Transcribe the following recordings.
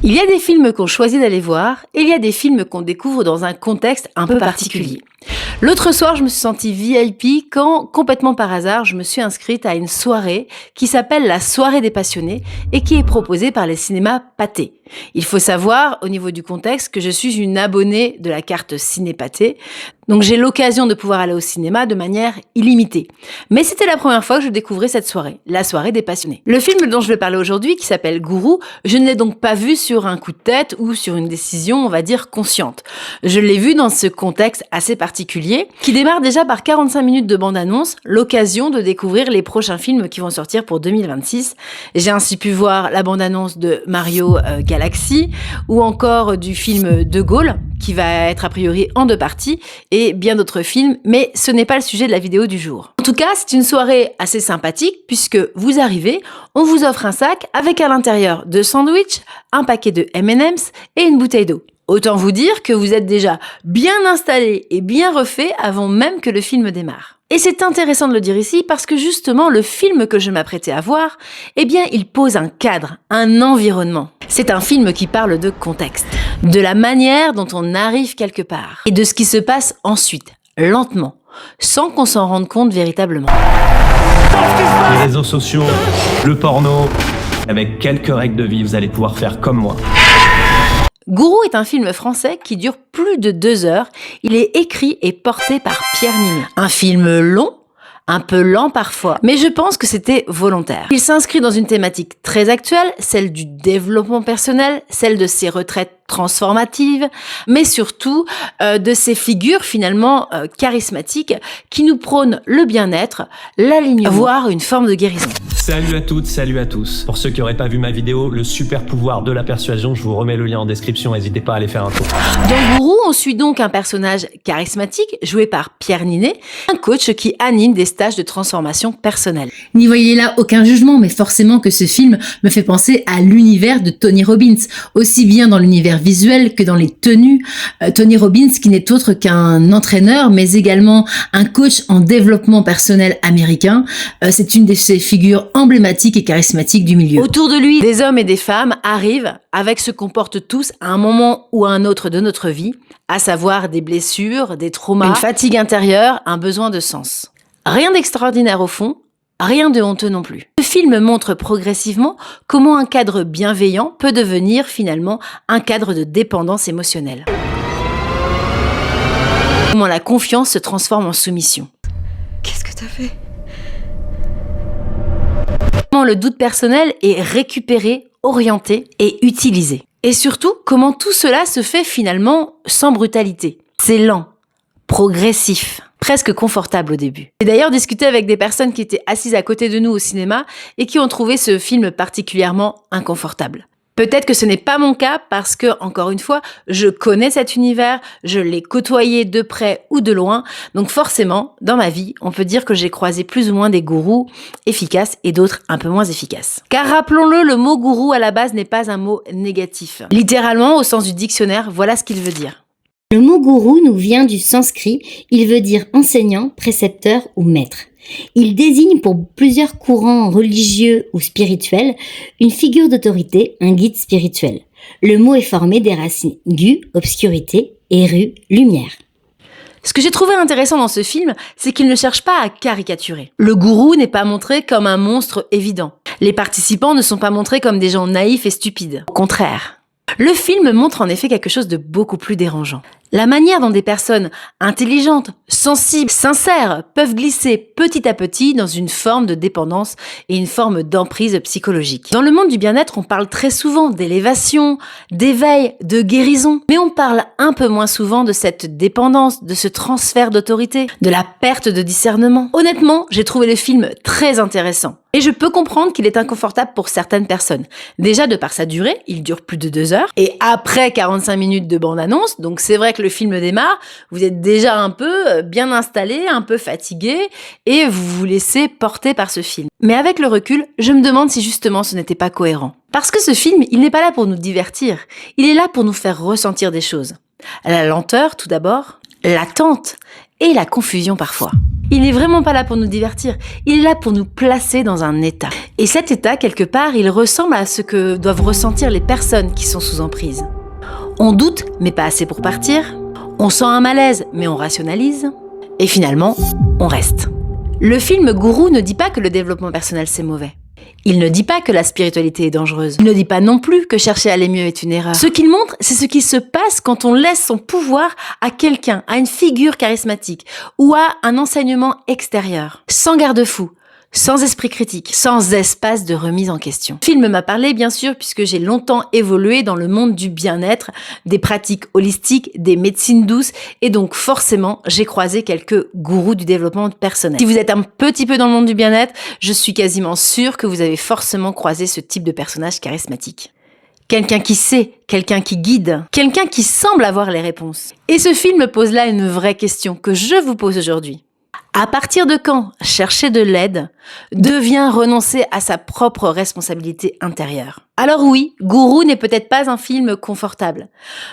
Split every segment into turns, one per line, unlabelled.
Il y a des films qu'on choisit d'aller voir et il y a des films qu'on découvre dans un contexte un peu particulier. L'autre soir, je me suis sentie VIP quand, complètement par hasard, je me suis inscrite à une soirée qui s'appelle la Soirée des Passionnés et qui est proposée par les cinémas Pathé. Il faut savoir, au niveau du contexte, que je suis une abonnée de la carte Ciné Pathé, donc j'ai l'occasion de pouvoir aller au cinéma de manière illimitée. Mais c'était la première fois que je découvrais cette soirée, la Soirée des Passionnés. Le film dont je vais parler aujourd'hui, qui s'appelle Gourou, je ne l'ai donc pas vu sur un coup de tête ou sur une décision, on va dire, consciente. Je l'ai vu dans ce contexte assez particulier, qui démarre déjà par 45 minutes de bande-annonce, l'occasion de découvrir les prochains films qui vont sortir pour 2026. J'ai ainsi pu voir la bande-annonce de Mario Galaxy, ou encore du film De Gaulle, qui va être a priori en 2 parties, et bien d'autres films, mais ce n'est pas le sujet de la vidéo du jour. En tout cas, c'est une soirée assez sympathique, puisque vous arrivez, on vous offre un sac avec à l'intérieur 2 sandwichs, un paquet de M&M's et une bouteille d'eau. Autant vous dire que vous êtes déjà bien installé et bien refait avant même que le film démarre. Et c'est intéressant de le dire ici parce que justement, le film que je m'apprêtais à voir, eh bien, il pose un cadre, un environnement. C'est un film qui parle de contexte, de la manière dont on arrive quelque part et de ce qui se passe ensuite, lentement, sans qu'on s'en rende compte véritablement.
Les réseaux sociaux, le porno, avec quelques règles de vie, vous allez pouvoir faire comme moi.
Gourou est un film français qui dure plus de 2 heures. Il est écrit et porté par Pierre Ninet. Un film long, un peu lent parfois, mais je pense que c'était volontaire. Il s'inscrit dans une thématique très actuelle, celle du développement personnel, celle de ces retraites transformatives, mais surtout de ces figures finalement charismatiques qui nous prônent le bien-être, l'alignement, voire une forme de guérison.
Salut à toutes, salut à tous. Pour ceux qui n'auraient pas vu ma vidéo, le super pouvoir de la persuasion, je vous remets le lien en description, n'hésitez pas à aller faire un tour.
Dans Gourou, on suit donc un personnage charismatique, joué par Pierre Ninet, un coach qui anime des stages de transformation personnelle.
N'y voyez là aucun jugement, mais forcément que ce film me fait penser à l'univers de Tony Robbins, aussi bien dans l'univers visuel que dans les tenues. Tony Robbins qui n'est autre qu'un entraîneur, mais également un coach en développement personnel américain. C'est une de ces figures emblématiques et charismatiques du milieu.
Autour de lui, des hommes et des femmes arrivent avec ce qu'on porte tous à un moment ou à un autre de notre vie, à savoir des blessures, des traumas, une fatigue intérieure, un besoin de sens. Rien d'extraordinaire au fond, rien de honteux non plus. Le film montre progressivement comment un cadre bienveillant peut devenir finalement un cadre de dépendance émotionnelle. Comment la confiance se transforme en soumission.
Qu'est-ce que t'as fait ?
Comment le doute personnel est récupéré, orienté et utilisé. Et surtout, comment tout cela se fait finalement sans brutalité. C'est lent, progressif, presque confortable au début. J'ai d'ailleurs discuté avec des personnes qui étaient assises à côté de nous au cinéma et qui ont trouvé ce film particulièrement inconfortable. Peut-être que ce n'est pas mon cas parce que, encore une fois, je connais cet univers, je l'ai côtoyé de près ou de loin, donc forcément, dans ma vie, on peut dire que j'ai croisé plus ou moins des gourous efficaces et d'autres un peu moins efficaces. Car rappelons-le, le mot gourou à la base n'est pas un mot négatif. Littéralement, au sens du dictionnaire, voilà ce qu'il veut dire.
Le mot gourou nous vient du sanskrit, il veut dire enseignant, précepteur ou maître. Il désigne pour plusieurs courants religieux ou spirituels une figure d'autorité, un guide spirituel. Le mot est formé des racines gu, obscurité, et ru, lumière.
Ce que j'ai trouvé intéressant dans ce film, c'est qu'il ne cherche pas à caricaturer. Le gourou n'est pas montré comme un monstre évident. Les participants ne sont pas montrés comme des gens naïfs et stupides. Au contraire. Le film montre en effet quelque chose de beaucoup plus dérangeant. La manière dont des personnes intelligentes, sensibles, sincères peuvent glisser petit à petit dans une forme de dépendance et une forme d'emprise psychologique. Dans le monde du bien-être, on parle très souvent d'élévation, d'éveil, de guérison, mais on parle un peu moins souvent de cette dépendance, de ce transfert d'autorité, de la perte de discernement. Honnêtement, j'ai trouvé le film très intéressant. Et je peux comprendre qu'il est inconfortable pour certaines personnes. Déjà, de par sa durée, il dure plus de 2 heures. Et après 45 minutes de bande-annonce, donc c'est vrai que le film démarre, vous êtes déjà un peu bien installé, un peu fatigué, et vous vous laissez porter par ce film. Mais avec le recul, je me demande si justement ce n'était pas cohérent. Parce que ce film, il n'est pas là pour nous divertir. Il est là pour nous faire ressentir des choses. La lenteur, tout d'abord, l'attente, et la confusion parfois. Il n'est vraiment pas là pour nous divertir, il est là pour nous placer dans un état. Et cet état, quelque part, il ressemble à ce que doivent ressentir les personnes qui sont sous emprise. On doute, mais pas assez pour partir. On sent un malaise, mais on rationalise. Et finalement, on reste. Le film Gourou ne dit pas que le développement personnel c'est mauvais. Il ne dit pas que la spiritualité est dangereuse. Il ne dit pas non plus que chercher à aller mieux est une erreur. Ce qu'il montre, c'est ce qui se passe quand on laisse son pouvoir à quelqu'un, à une figure charismatique ou à un enseignement extérieur, sans garde-fou, sans esprit critique, sans espace de remise en question. Le film m'a parlé, bien sûr, puisque j'ai longtemps évolué dans le monde du bien-être, des pratiques holistiques, des médecines douces, et donc forcément, j'ai croisé quelques gourous du développement personnel. Si vous êtes un petit peu dans le monde du bien-être, je suis quasiment sûre que vous avez forcément croisé ce type de personnage charismatique. Quelqu'un qui sait, quelqu'un qui guide, quelqu'un qui semble avoir les réponses. Et ce film me pose là une vraie question que je vous pose aujourd'hui. À partir de quand chercher de l'aide devient renoncer à sa propre responsabilité intérieure? Alors oui, Gourou n'est peut-être pas un film confortable.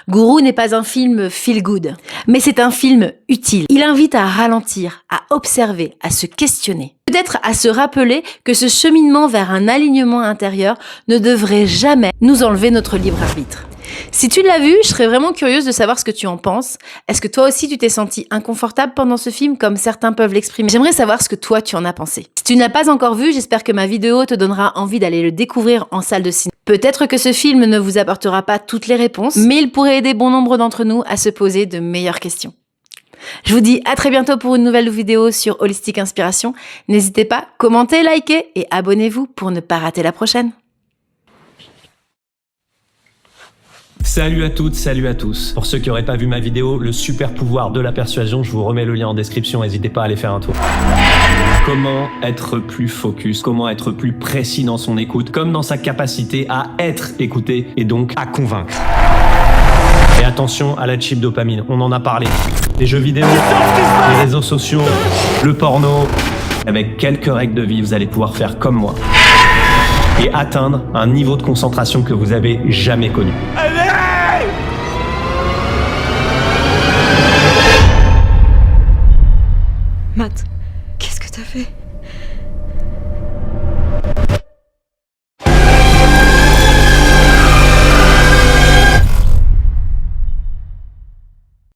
Gourou n'est pas un film feel good. Mais c'est un film utile. Il invite à ralentir, à observer, à se questionner. Peut-être à se rappeler que ce cheminement vers un alignement intérieur ne devrait jamais nous enlever notre libre arbitre. Si tu l'as vu, je serais vraiment curieuse de savoir ce que tu en penses. Est-ce que toi aussi tu t'es senti inconfortable pendant ce film comme certains peuvent l'exprimer? J'aimerais savoir ce que toi tu en as pensé. Si tu ne l'as pas encore vu, j'espère que ma vidéo te donnera envie d'aller le découvrir en salle de cinéma. Peut-être que ce film ne vous apportera pas toutes les réponses, mais il pourrait aider bon nombre d'entre nous à se poser de meilleures questions. Je vous dis à très bientôt pour une nouvelle vidéo sur Holistic Inspiration. N'hésitez pas, commentez, likez et abonnez-vous pour ne pas rater la prochaine.
Salut à toutes, salut à tous. Pour ceux qui n'auraient pas vu ma vidéo, le super pouvoir de la persuasion, je vous remets le lien en description, n'hésitez pas à aller faire un tour. Comment être plus focus, comment être plus précis dans son écoute, comme dans sa capacité à être écouté et donc à convaincre. Et attention à la cheap dopamine, on en a parlé. Les jeux vidéo, les réseaux sociaux, le porno. Avec quelques règles de vie, vous allez pouvoir faire comme moi et atteindre un niveau de concentration que vous avez jamais connu.